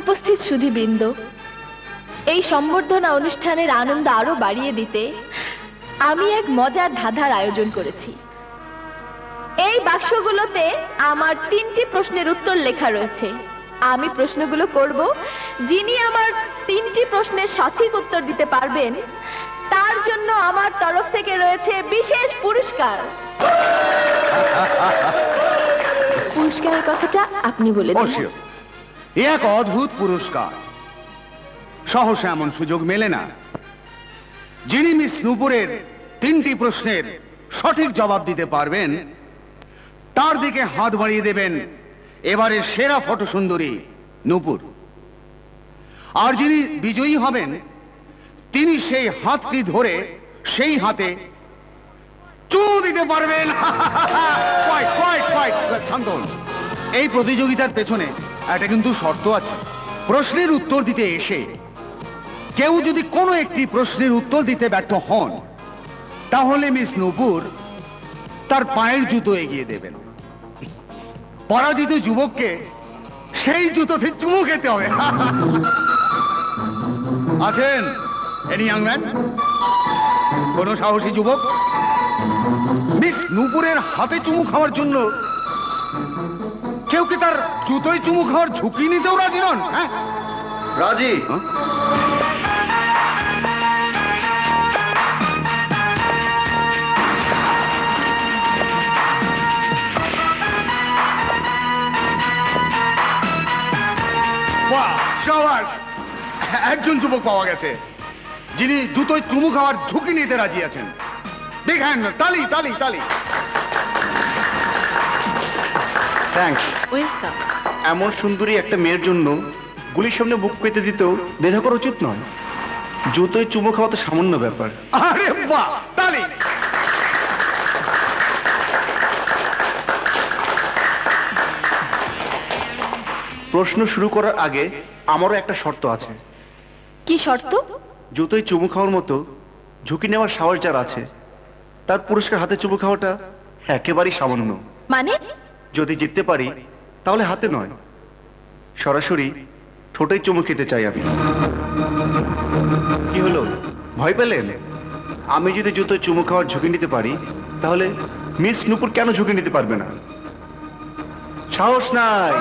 উপস্থিত সুধীবৃন্দ, এই সম্বর্ধনা অনুষ্ঠানের আনন্দ আরো বাড়িয়ে দিতে আমি এক মজার ধাঁধার আয়োজন করেছি। এই বাক্সগুলোতে আমার 3টি প্রশ্নের উত্তর লেখা রয়েছে। আমি প্রশ্নগুলো করব, যিনি আমার 3টি প্রশ্নের সঠিক উত্তর দিতে পারবেন তার জন্য আমার তরফ থেকে রয়েছে বিশেষ পুরস্কার। পুরস্কারের কথাটা আপনি বলে দিন। এক অদ্ভুত পুরস্কার, সহসা এমন সুযোগ মেলে না। যিনি মিস নূপুরের 3টি প্রশ্নের সঠিক জবাব দিতে পারবেন তার দিকে হাত বাড়িয়ে দেবেন এবারে সেরা ফটো সুন্দরী নূপুর। আর যিনি বিজয়ী হবেন তিনি সেই হাতটি ধরে সেই হাতে চুমু দিতে পারবেন। এই প্রতিযোগিতার পেছনে একটা কিন্তু শর্ত আছে। প্রশ্নের উত্তর দিতে এসে কেউ যদি কোনো একটি প্রশ্নের উত্তর দিতে ব্যর্থ হন তাহলে মিস নূপুর তার পায়ের জুতো এগিয়ে দেবেন। পরাজিত যুবককে সেই জুতোতে চুমু খেতে হবে। আছেন এনি ইয়াং ম্যান? কোন সাহসী যুবক মিস নূপুরের হাতে চুমু খাওয়ার জন্য কেউ কি তার জুতোয় চুমু খাওয়ার ঝুঁকি নিতেও রাজি নন? হ্যাঁ, রাজি। একজন যুবক পাওয়া গেছে যিনি জুতোয় চুমু খাওয়ার ঝুঁকি নিতে রাজি আছেন। দেখেন, তালি তালি তালি। থ্যাঙ্কস। ওয়েলকাম। এমন সুন্দরী একটা মেয়ের জন্য গুলির সামনে বুক পেতে দিতেও দ্বিধা করা উচিত নয়। জুতোয় চুমু খাওয়া তো সামান্য ব্যাপার। আরে বাহ, তালি। প্রশ্ন শুরু করার আগে আমারও একটা শর্ত আছে। কি শর্ত? জুতোয় চুমু খাওয়ার মতো ঝুঁকি নেওয়ার সাহস যার আছে তার পুরস্কার হাতে চুমু খাওয়াটা একেবারেই সামান্য। মানে? যদি জিততে পারি তাহলে হাতে নয়, সরাসরি ঠোঁটেই চুমু খেতে চাই আমি। কি হলো, ভয় পেলেন? আমি যদি জুতোয় চুমু খাওয়ার ঝুঁকি নিতে পারি তাহলে মিস নূপুর কেন ঝুঁকি নিতে পারবে না? সাহস নাই।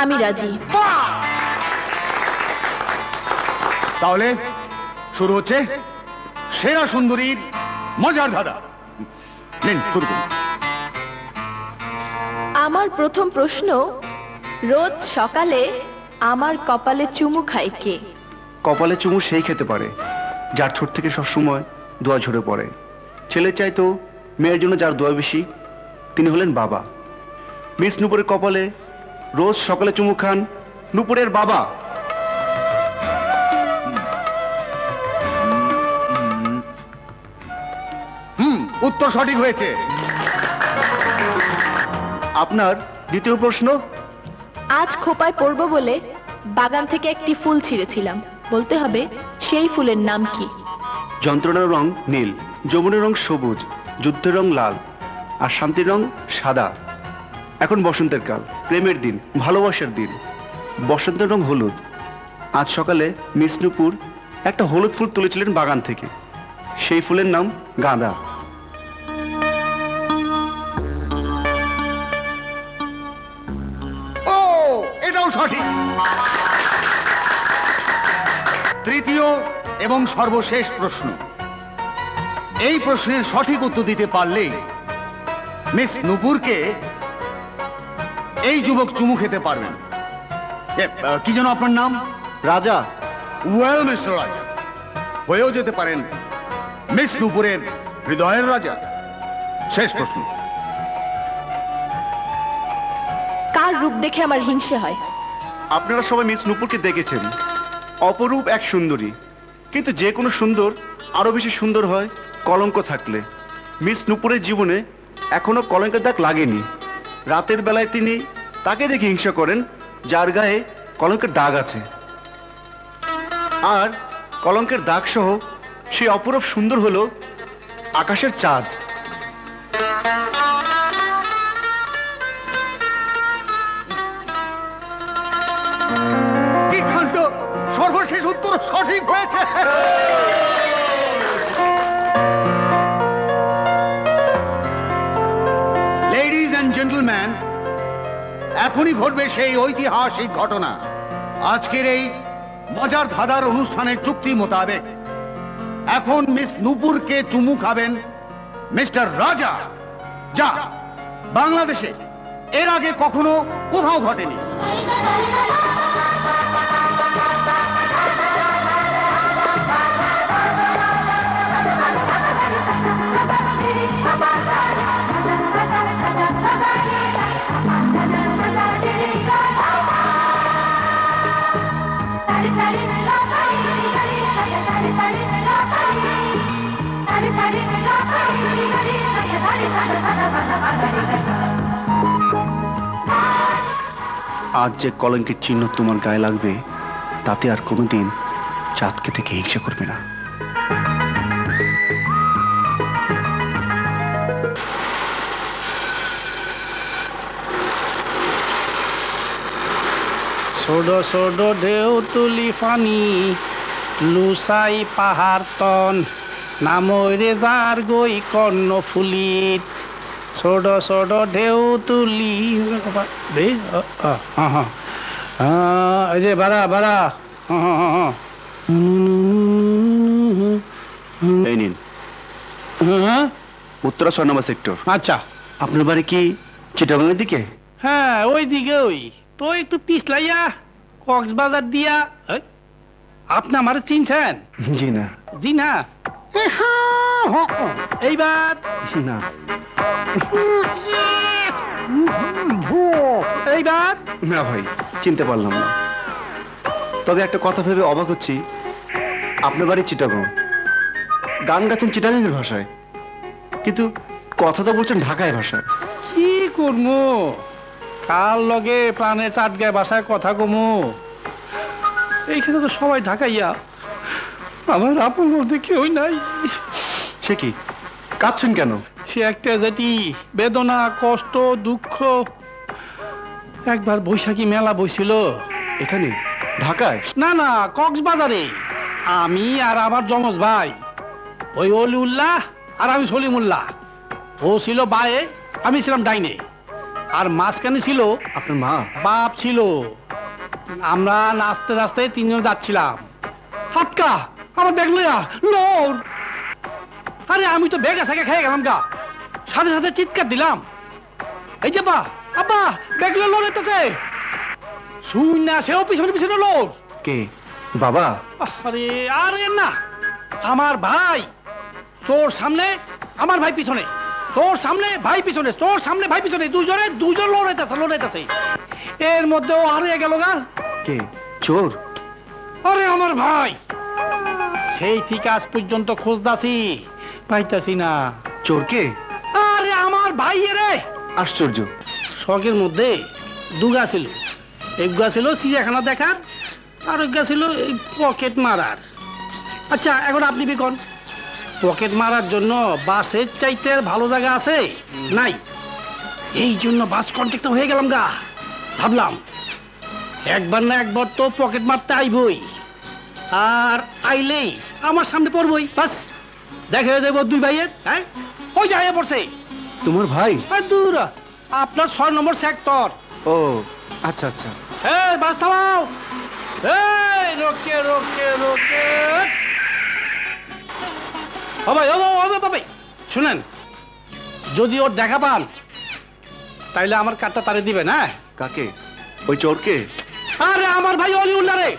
আমি রাজি। তাহলে শুরু হচ্ছে সেরা সুন্দরীর মজার ধাঁধা। নিন, শুরু করুন। আমার প্রথম প্রশ্ন, রোজ সকালে আমার কপালে চুমু খায় কে? কপালে চুমু সেই খেতে পারে যার ঠোঁট থেকে সবসময় দোয়া ঝরে পড়ে। ছেলে চাইতো মেয়ের জন্য যার দোয়া বেশি, তিনি হলেন বাবা। মিস নূপুরের কপালে রোজ সকালে চুমু খান নূপুরের বাবা। উত্তর সঠিক হয়েছে। আপনার দ্বিতীয় প্রশ্ন। আজ খোপায় পড়ব বলে বাগান থেকে একটি ফুল ছিঁড়েছিলাম, বলতে হবে সেই ফুলের নাম কি? যন্ত্রণার রং নীল, যৌবনের রং সবুজ, যুদ্ধের রং লাল, আর শান্তির রং সাদা। এখন বসন্তের কাল, প্রেমের দিন, ভালোবাসার দিন। বসন্তের রং হলুদ। আজ সকালে মিস নূপুর একটা হলুদ ফুল তুলেছিলেন বাগান থেকে, সেই ফুলের নাম গাঁদা। ও, এটাও সঠিক। তৃতীয় এবং সর্বশেষ প্রশ্ন। এই প্রশ্নের সঠিক উত্তর দিতে পারলেই মিস নূপুরকে এই যুবক চুমু খেতে পারবেন। কি যেন আপনার নাম? রাজা। ওয়েল মিস্টার রাজা, হয়েও যেতে পারেন মিস নূপুরের হৃদয়ের রাজা। শেষ প্রশ্ন। কার রূপ দেখে আমার হিংসে হয়? আপনারা সবাই মিস নূপুরকে দেখেছেন, অপরূপ এক সুন্দরী। কিন্তু যে কোনো সুন্দর আরো বেশি সুন্দর হয় কলঙ্ক থাকলে। মিস নূপুরের জীবনে এখনো কলঙ্কের দাগ লাগেনি। রাতের বেলায় তিনি তাকে দেখে হিংসা করেন যার গায়ে কলঙ্কের দাগ আছে। আর কলঙ্কের দাগ সহ সেই অপরূপ সুন্দর হলো আকাশের চাঁদ। সর্বশেষ উত্তর সঠিক হয়েছে। লেডিজ এন্ড জেন্টলম্যান, এখনই ঘটবে সেই ঐতিহাসিক ঘটনা। আজকের এই মজার ধাঁধার অনুষ্ঠানের চুক্তি মোতাবেক এখন মিস নূপুরকে চুমু খাবেন মিস্টার রাজা, যা বাংলাদেশে এর আগে কখনো কোথাও ঘটেনি। আজ যে কলঙ্কের চিহ্ন তোমার গায়ে লাগবে তাতে আর কোনোদিন চাঁদকে থেকে হিংসা করবে না। ছোড়ো ছোড়ো ঢেউ তুলি ফানি লুসাই পাহাড় তন নামরে যার গই কর্ণ ফুলিত ছোড়ো ছোড়ো ঢেউ তুলি এই যে বাড়া বাড়া এই নিন উত্তরা 6 নম্বর সেক্টর। আচ্ছা, আপনার বাড়ি কি চিটাগাংয়ের দিকে? হ্যাঁ ওই দিকে। ওই তো একটু পিছলাইয়া কক্সবাজার দিয়া। আপনি আমার চিনছেন? জি না। জি না? এইবার না। এইবার না ভাই, চিনতে পারলাম না। তবে একটা কথা ভেবে অবাক হচ্ছি, আপনার বাড়ি চিটাগাং, গান গাচ্ছেন চিটাগাংয়ের ভাষায়, কিন্তু কথা তো বলছেন ঢাকায় ভাষায়। কি করবো, কার লগে প্রাণে চাট গায়ে ভাষায় কথা কমু। এইখানে তো সবাই ঢাকাইয়া, আমার আপন বলতে কেউই নাই। সে কি, কাঁদছেন কেন? সে একটা যেটি বেদনা, কষ্ট, দুঃখ। একবার বৈশাখী মেলা বইছিল। এখানে ঢাকায়? না না, কক্সবাজারে। আমি আর আমার যমজ ভাই, ওই অলিউল্লাহ আর আমি সলিমুল্লাহ। ও ছিল বায়ে, আমি ছিলাম ডাইনে, আর মাঝখানে ছিল আপনার মা বাপ ছিল। আমরা নাচতে নাচতে তিনজন যাচ্ছিলাম। হাতকা আমার ব্যাগ লইয়া লোর। আরে আমি তো ব্যাগ আসাকে খেয়ে গেলাম গা, সাথে সাথে চিৎকার দিলাম, এই যে বা আব্বা ব্যাগ লোর এতেছে। শুন না, সেও পিছনে পিছনে লোর। কে, বাবা? আরে আরে না, আমার ভাই। চোর সামনে, আমার ভাই পিছনে। চোর সামনে, ভাই পিছনে। চোর সামনে, ভাই পিছনে। দুজন লড়াইতেছে। এর মধ্যে ও হারিয়ে গেল গা। কে, চোর? আরে আমার ভাই। সেই ঠিক আজ পর্যন্ত খোঁজদাছি, পাইতাছি না। চোর কে? আরে আমার ভাই রে। আশ্চর্য। শখের মধ্যে দুগা ছিল। একগা ছিল চিড়িয়াখানা দেখার, আর একগা ছিল এই পকেট মারার। আচ্ছা এখন আপনি বিকন, পকেট মারার জন্য বাসের চাইতে ভালো জায়গা আছে নাই? এই জন্য বাস কন্ট্রাক্টর হয়ে গেলাম গা। ভাবলাম একবার না একবার তো পকেট মারতে আইবই, আর আইলেই আমার সামনে পড়বই। বাস দেখা হয়ে যাবো দুই ভাইয়ের। হ্যাঁ, ওই যায় পড়ছে। তোমার ভাই? আর দূর, আপনার 6 নম্বর সেক্টর। ও আচ্ছা আচ্ছা। এই বাস থামাও। এই রোকে রোকে রোকে। ভাই শুনেন, যদি ওর দেখা পান তাইলে আমার কার্ডটা তারে দিবেন। হ্যাঁ। কাকে? ওই চোরকে? আরে আমার ভাই অলিউল্লাহ রে।